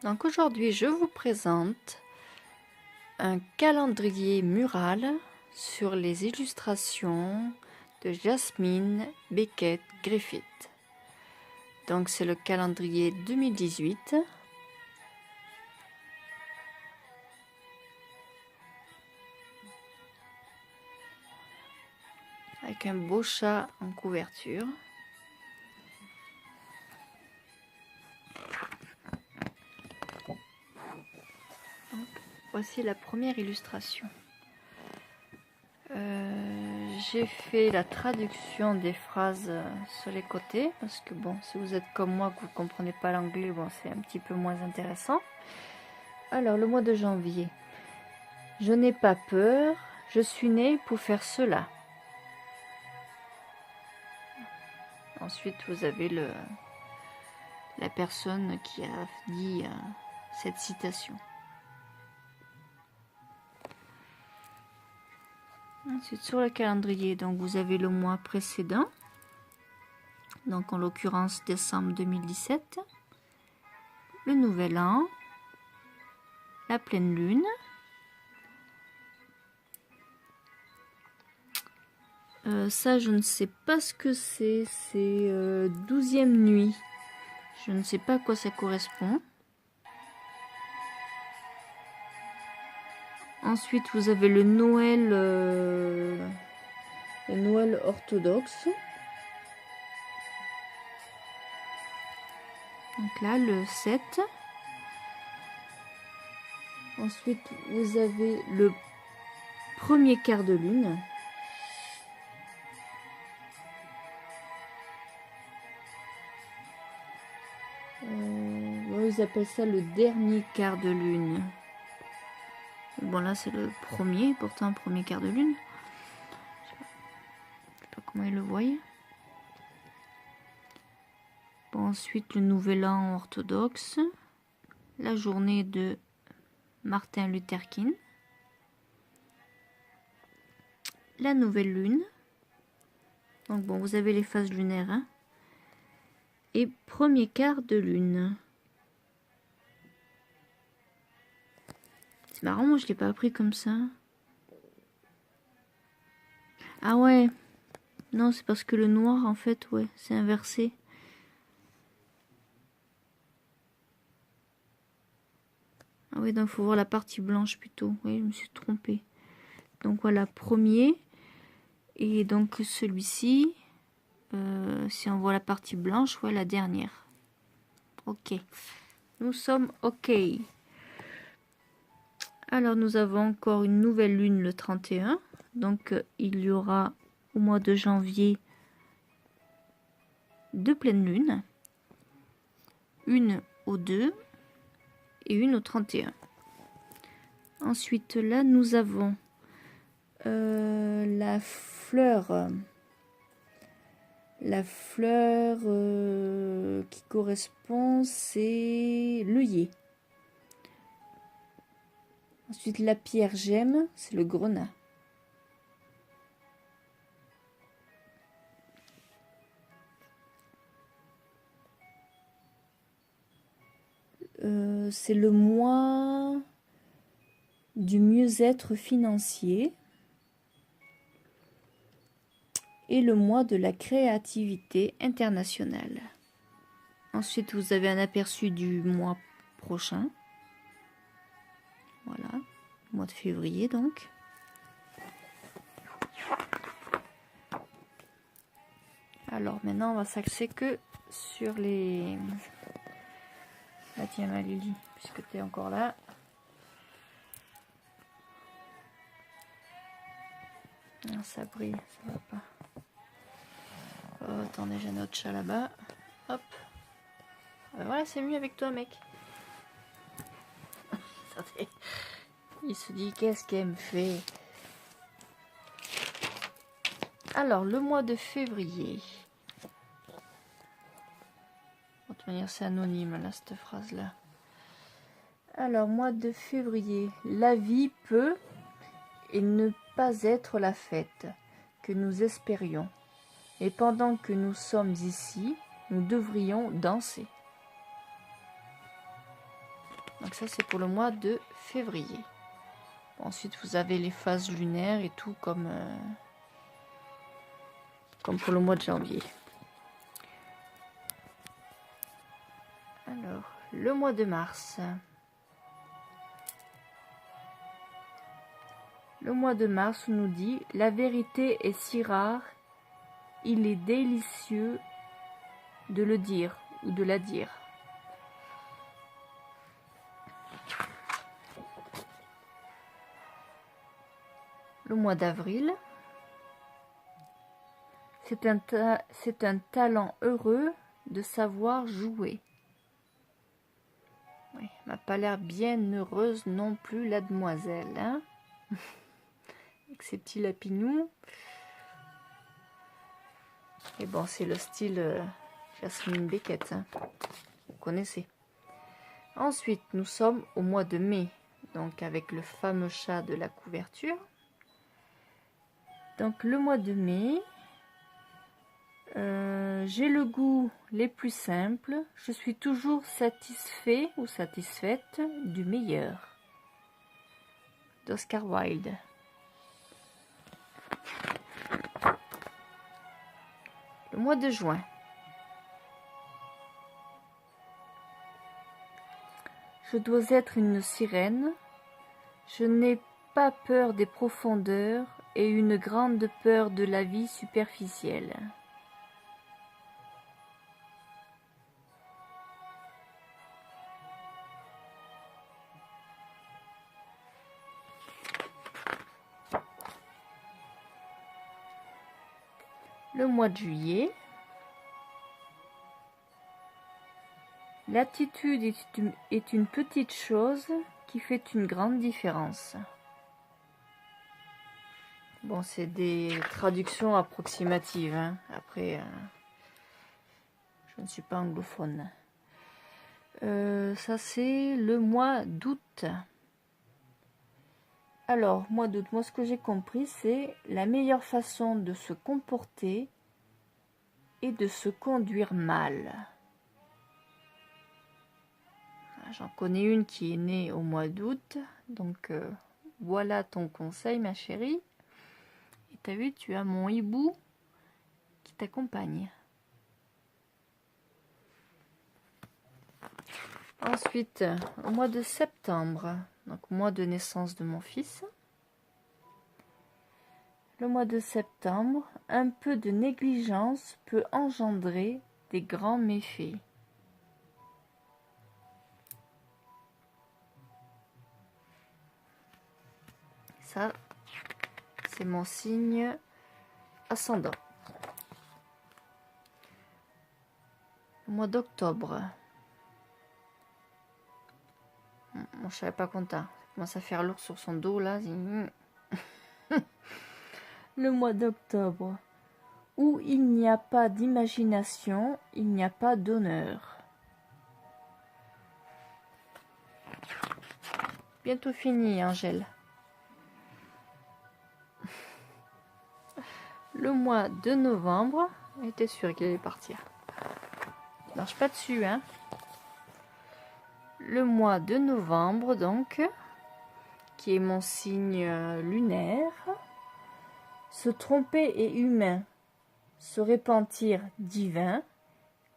Donc aujourd'hui, je vous présente un calendrier mural sur les illustrations de Jasmine Beckett Griffith. Donc c'est le calendrier 2018. Avec un beau chat en couverture. Donc, voici la première illustration. J'ai fait la traduction des phrases sur les côtés parce que bon, si vous êtes comme moi que vous ne comprenez pas l'anglais, bon, c'est un petit peu moins intéressant. Alors, le mois de janvier. Je n'ai pas peur, je suis né pour faire cela. Ensuite, vous avez la personne qui a dit cette citation. Ensuite, sur le calendrier, donc vous avez le mois précédent, donc en l'occurrence décembre 2017, le nouvel an, la pleine lune, ça je ne sais pas ce que c'est 12e nuit, je ne sais pas à quoi ça correspond. Ensuite vous avez le Noël orthodoxe. Donc là, le 7. Ensuite, vous avez le premier quart de lune. Ils appellent ça le dernier quart de lune. Bon, là, c'est le premier, pourtant, premier quart de lune. Je sais pas comment ils le voient. Bon, ensuite, le nouvel an orthodoxe. La journée de Martin Luther King. La nouvelle lune. Donc, bon, vous avez les phases lunaires. Hein. Et premier quart de lune. C'est marrant, moi, je l'ai pas appris comme ça. Ah ouais. Non, c'est parce que le noir, en fait, ouais, c'est inversé. Ah oui, donc il faut voir la partie blanche plutôt. Oui, je me suis trompée. Donc voilà, premier. Et donc celui-ci, si on voit la partie blanche, ouais, la dernière. Ok. Nous sommes ok. Alors nous avons encore une nouvelle lune le 31. Donc il y aura au mois de janvier 2 pleines lunes. Une au 2 et une au 31. Ensuite là nous avons la fleur qui correspond, c'est l'œillet. Ensuite la pierre gemme, c'est le grenat. C'est le mois du mieux-être financier et le mois de la créativité internationale. Ensuite, vous avez un aperçu du mois prochain. Voilà, mois de février donc. Alors maintenant, on va s'axer que sur les... Ah tiens, ma Lily, puisque tu es encore là. Ah, ça brille, ça va pas. Oh, attendez, j'ai un autre chat là-bas. Hop. Voilà, c'est mieux avec toi, mec. Il se dit, qu'est-ce qu'elle me fait? Alors, le mois de février. De toute manière, c'est anonyme, là, cette phrase-là. Alors, mois de février. La vie peut et ne pas être la fête que nous espérions. Et pendant que nous sommes ici, nous devrions danser. Donc ça c'est pour le mois de février. Ensuite vous avez les phases lunaires et tout comme pour le mois de janvier. Alors, le mois de mars. Le mois de mars nous dit « La vérité est si rare, il est délicieux de le dire ou de la dire. » Le mois d'avril. C'est un talent heureux de savoir jouer. Oui, m'a pas l'air bien heureuse non plus la demoiselle, hein. Avec ses petits lapinous. Et bon, c'est le style Jasmine Beckett, hein. Vous connaissez. Ensuite, nous sommes au mois de mai, donc avec le fameux chat de la couverture. Donc le mois de mai, j'ai le goût les plus simples. Je suis toujours satisfait ou satisfaite du meilleur. D'Oscar Wilde. Le mois de juin. Je dois être une sirène. Je n'ai pas peur des profondeurs et une grande peur de la vie superficielle. Le mois de juillet. L'attitude est une petite chose qui fait une grande différence. Bon, c'est des traductions approximatives, hein. Après, je ne suis pas anglophone. Ça, c'est le mois d'août. Alors, mois d'août, moi, ce que j'ai compris, c'est la meilleure façon de se comporter et de se conduire mal. J'en connais une qui est née au mois d'août, donc voilà ton conseil, ma chérie. Et t'as vu, tu as mon hibou qui t'accompagne. Ensuite, au mois de septembre, donc mois de naissance de mon fils. Le mois de septembre, un peu de négligence peut engendrer des grands méfaits. Ça, c'est mon signe ascendant. Le mois d'octobre. Mon chat n'est pas content. Il commence à faire lourd sur son dos là. Le mois d'octobre. Où il n'y a pas d'imagination, il n'y a pas d'honneur. Bientôt fini, Angèle. Le mois de novembre. J'étais sûre qu'il allait partir. Ne marche pas dessus, hein. Le mois de novembre, donc, qui est mon signe lunaire. Se tromper est humain. Se repentir divin.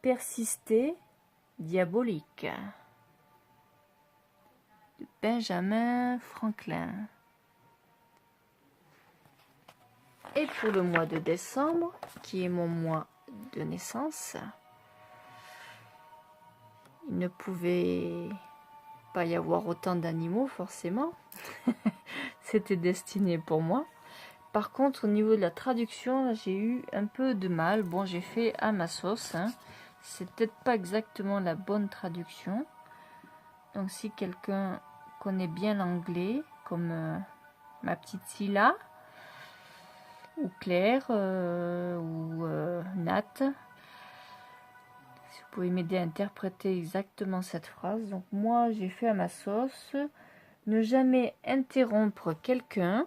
Persister diabolique. De Benjamin Franklin. Et pour le mois de décembre, qui est mon mois de naissance, il ne pouvait pas y avoir autant d'animaux forcément. C'était destiné pour moi. Par contre, au niveau de la traduction, j'ai eu un peu de mal. Bon, j'ai fait à ma sauce, hein. C'est peut-être pas exactement la bonne traduction. Donc si quelqu'un connaît bien l'anglais, comme ma petite Scylla, ou Claire, ou Nat, si vous pouvez m'aider à interpréter exactement cette phrase. Donc moi, j'ai fait à ma sauce. Ne jamais interrompre quelqu'un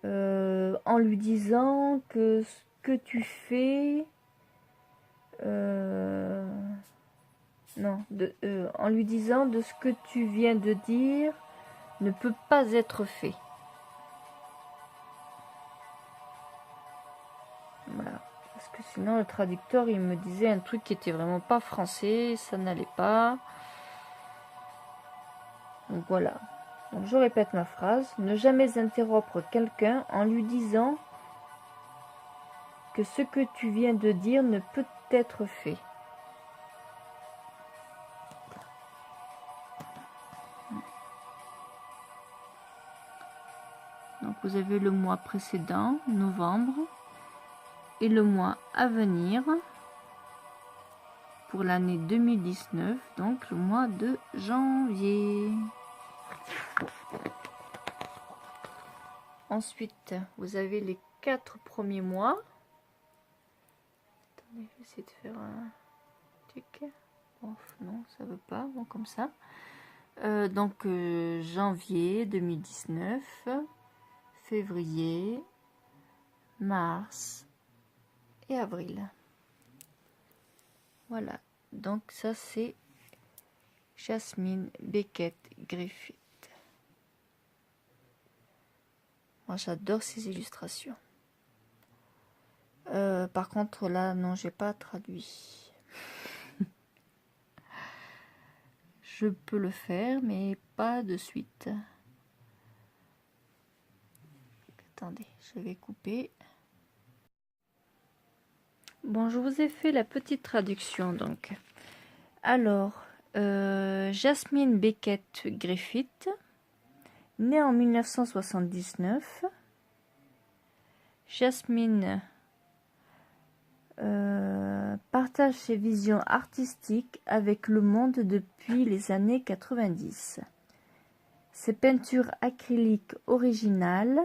en lui disant que ce que tu fais Non, en lui disant de ce que tu viens de dire ne peut pas être fait. Voilà. Parce que sinon le traducteur il me disait un truc qui était vraiment pas français, ça n'allait pas. Donc voilà. Donc je répète ma phrase. Ne jamais interrompre quelqu'un en lui disant que ce que tu viens de dire ne peut être fait. Donc vous avez le mois précédent, novembre, et le mois à venir pour l'année 2019, donc le mois de janvier. Ensuite, vous avez les 4 premiers mois. Attendez, je vais essayer de faire un truc. Bon, non, ça veut pas. Bon, comme ça. Donc, janvier 2019, février, mars et avril. Voilà. Donc, ça, c'est Jasmine Beckett Griffith. Moi, j'adore ces illustrations. Par contre, là, non, j'ai pas traduit. Je peux le faire, mais pas de suite. Attendez, je vais couper. Bon, je vous ai fait la petite traduction, donc. Alors, Jasmine Beckett Griffith, née en 1979. Jasmine partage ses visions artistiques avec le monde depuis les années 90. Ses peintures acryliques originales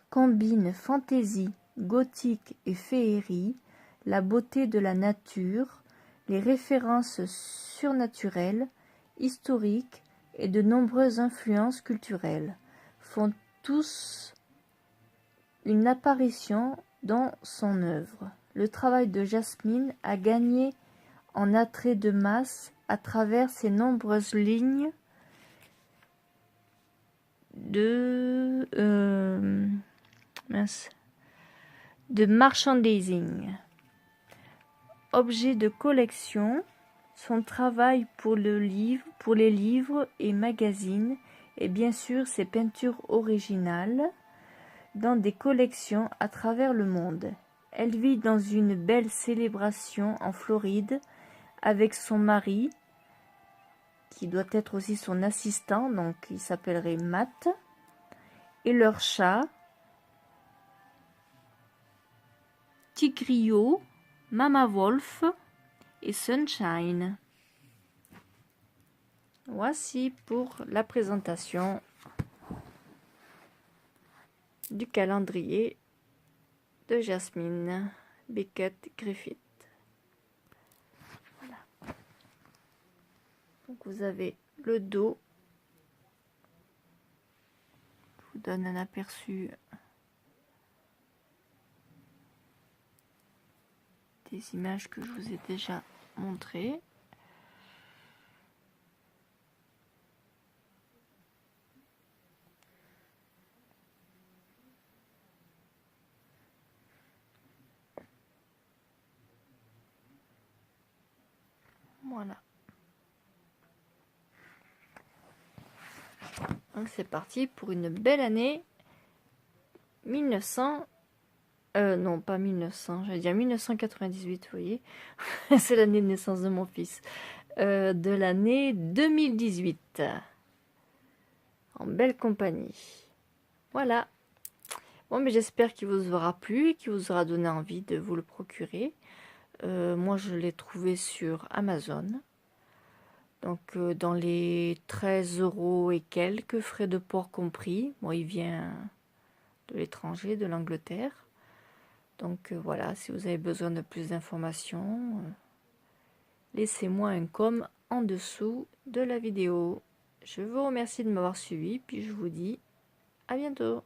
combinent fantaisie, gothique et féerie, la beauté de la nature, les références surnaturelles, historiques et de nombreuses influences culturelles font tous une apparition dans son œuvre. Le travail de Jasmine a gagné en attrait de masse à travers ses nombreuses lignes de merchandising. Objet de collection, son travail pour les livres et magazines et bien sûr ses peintures originales dans des collections à travers le monde. Elle vit dans une belle célébration en Floride avec son mari, qui doit être aussi son assistant, donc il s'appellerait Matt, et leur chat, Tigrio, Mama Wolf et Sunshine. Voici pour la présentation du calendrier de Jasmine Beckett Griffith. Voilà. Donc vous avez le dos. Je vous donne un aperçu des images que je vous ai déjà montrées. Voilà. Donc c'est parti pour une belle année 1900. Non, pas 1900, j'allais dire 1998, vous voyez. C'est l'année de naissance de mon fils. De l'année 2018. En belle compagnie. Voilà. Bon, mais j'espère qu'il vous aura plu et qu'il vous aura donné envie de vous le procurer. Moi, je l'ai trouvé sur Amazon. Donc, dans les 13 € et quelques, frais de port compris. Moi, il vient de l'étranger, de l'Angleterre. Donc, voilà, si vous avez besoin de plus d'informations, laissez-moi un com en dessous de la vidéo. Je vous remercie de m'avoir suivi, puis je vous dis à bientôt.